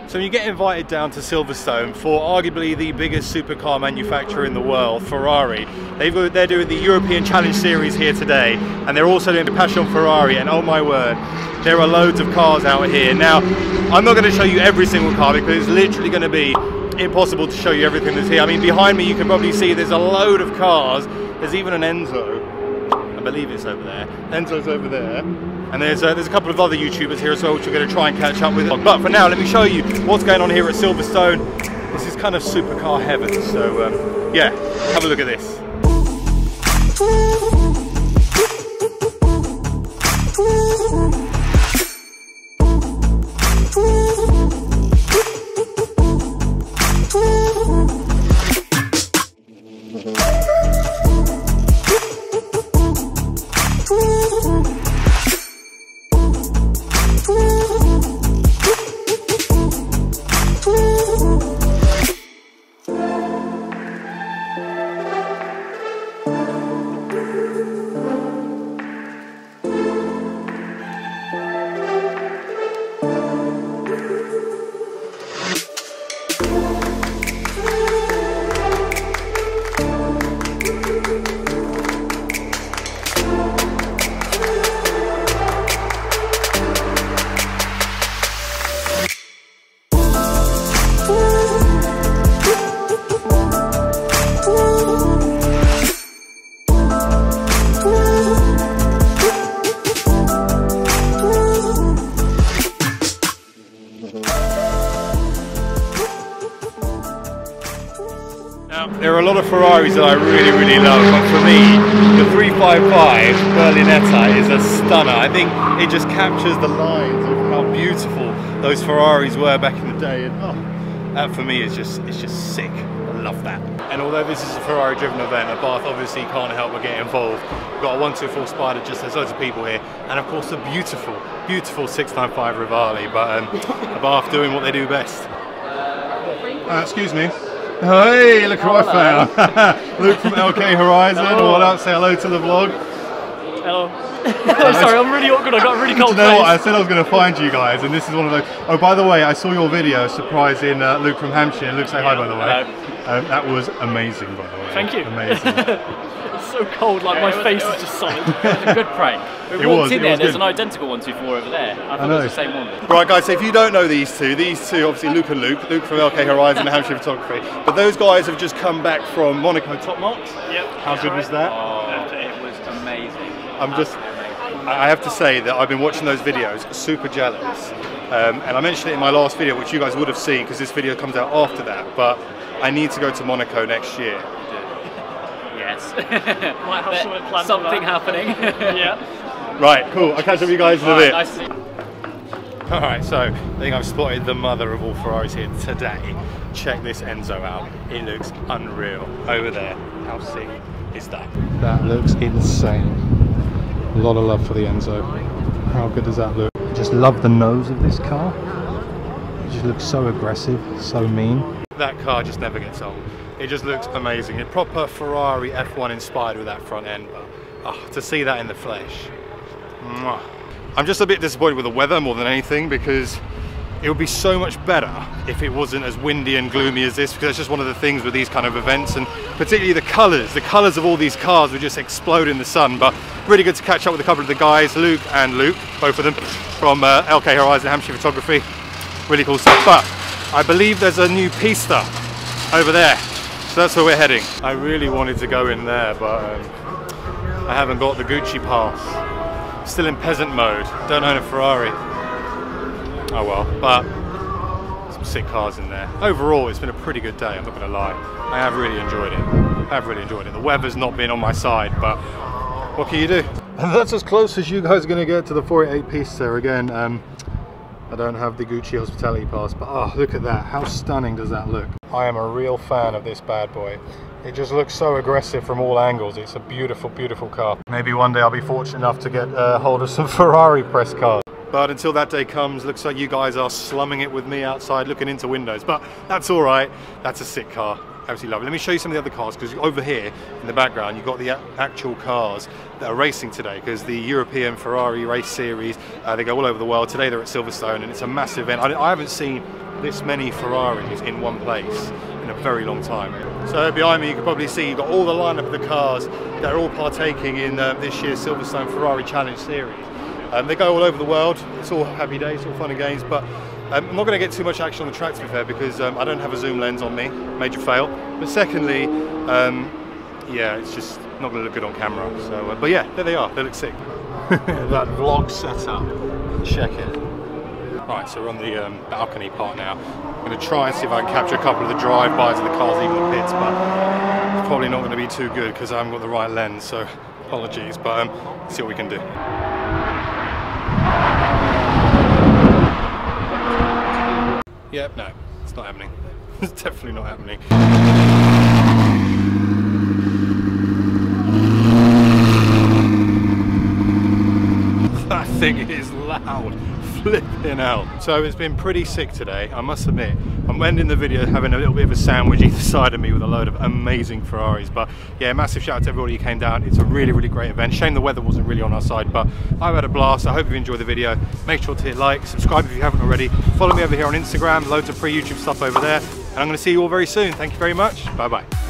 So you get invited down to Silverstone for arguably the biggest supercar manufacturer in the world, Ferrari. They're doing the European Challenge Series here today, and they're also doing the Passione Ferrari, and oh my word, there are loads of cars out here. Now, I'm not going to show you every single car because it's literally going to be impossible to show you everything that's here. I mean, behind me you can probably see there's a load of cars. There's even an Enzo. I believe it's over there. Enzo's over there. And there's a couple of other YouTubers here as well, which we're going to try and catch up with. But for now, let me show you what's going on here at Silverstone. This is kind of supercar heaven. So yeah, have a look at this. There are a lot of Ferraris that I really love, but for me, the 355 Berlinetta is a stunner. I think it just captures the lines of how beautiful those Ferraris were back in the day, and oh, that for me is just sick. I love that. And although this is a Ferrari driven event, at Bath obviously can't help but get involved. We've got a 124 Spider, just there's loads of people here, and of course the beautiful 695 Rivali, but at Bath doing what they do best. Excuse me. Hey, look who I found. Luke from LK Horizon. What up? Say hello to the vlog. Hello. I'm sorry, I'm really awkward. I got a really cold face. You know what? I said I was going to find you guys, and this is one of those. Oh, by the way, I saw your video surprising Luke from Hampshire. Luke, say hi, by the way. That was amazing, by the way. Thank you. Amazing. It's so cold, like my face is just solid. It was a good prank. We walked in there, there's an identical 124 over there. I thought it was the same one. Right guys, so if you don't know these two, obviously Luke and Luke from LK Horizon and Hampshire Photography, but those guys have just come back from Monaco Top Marks. Yep. How good was that? Oh, it was amazing. I have to say that I've been watching those videos, super jealous. And I mentioned it in my last video, which you guys would have seen because this video comes out after that, but I need to go to Monaco next year. Yes. Might have something happening. Yeah. Right, cool. I'll catch up with you guys in a bit. Nice to see you. Alright, so I think I've spotted the mother of all Ferraris here today. Check this Enzo out. It looks unreal. Over there. How sick is that? That looks insane. A lot of love for the Enzo. How good does that look? I just love the nose of this car. It just looks so aggressive, so mean. That car just never gets old. It just looks amazing. It's proper Ferrari F1 inspired with that front end, but to see that in the flesh. Mwah. I'm just a bit disappointed with the weather more than anything, because it would be so much better if it wasn't as windy and gloomy as this, because it's just one of the things with these kind of events, and particularly the colours of all these cars would just explode in the sun. But really good to catch up with a couple of the guys, Luke and Luke, both of them from LK Horizon Hampshire Photography. Really cool stuff. But I believe there's a new Pista over there, so that's where we're heading. I really wanted to go in there, but I haven't got the Gucci pass. Still in peasant mode, don't own a Ferrari. Oh well, but some sick cars in there. Overall, it's been a pretty good day, I'm not gonna lie. I have really enjoyed it. The weather's not been on my side, but what can you do? And that's as close as you guys are gonna get to the 488 Pista. Again, I don't have the Gucci Hospitality pass, but oh, look at that. How stunning does that look? I am a real fan of this bad boy. It just looks so aggressive from all angles. It's a beautiful, beautiful car. Maybe one day I'll be fortunate enough to get hold of some Ferrari press cars. But until that day comes, looks like you guys are slumming it with me outside looking into windows. But that's all right. That's a sick car. Absolutely lovely. Let me show you some of the other cars, because over here in the background you've got the actual cars that are racing today, because the European Ferrari race series, they go all over the world. Today they're at Silverstone, and it's a massive event. I haven't seen this many Ferraris in one place in a very long time. So behind me you can probably see you've got all the lineup of the cars that are all partaking in this year's Silverstone Ferrari Challenge Series. They go all over the world, it's all happy days, all fun and games, but I'm not going to get too much action on the track to be fair, because I don't have a zoom lens on me, major fail. But secondly, yeah, it's just not going to look good on camera. So, but yeah, there they are, they look sick. That vlog setup, check it. Right, so we're on the balcony part now. I'm going to try and see if I can capture a couple of the drive-bys of the cars leaving the pits, but it's probably not going to be too good because I haven't got the right lens, so apologies, but see what we can do. Yep, no, it's not happening. It's definitely not happening. That thing is loud, flipping out. So it's been pretty sick today, I must admit. I'm ending the video having a little bit of a sandwich either side of me with a load of amazing Ferraris. But yeah, massive shout out to everybody who came down. It's a really, really great event. Shame the weather wasn't really on our side, but I've had a blast. I hope you enjoyed the video. Make sure to hit like, subscribe if you haven't already. Follow me over here on Instagram, loads of pre-YouTube stuff over there. And I'm going to see you all very soon. Thank you very much. Bye-bye.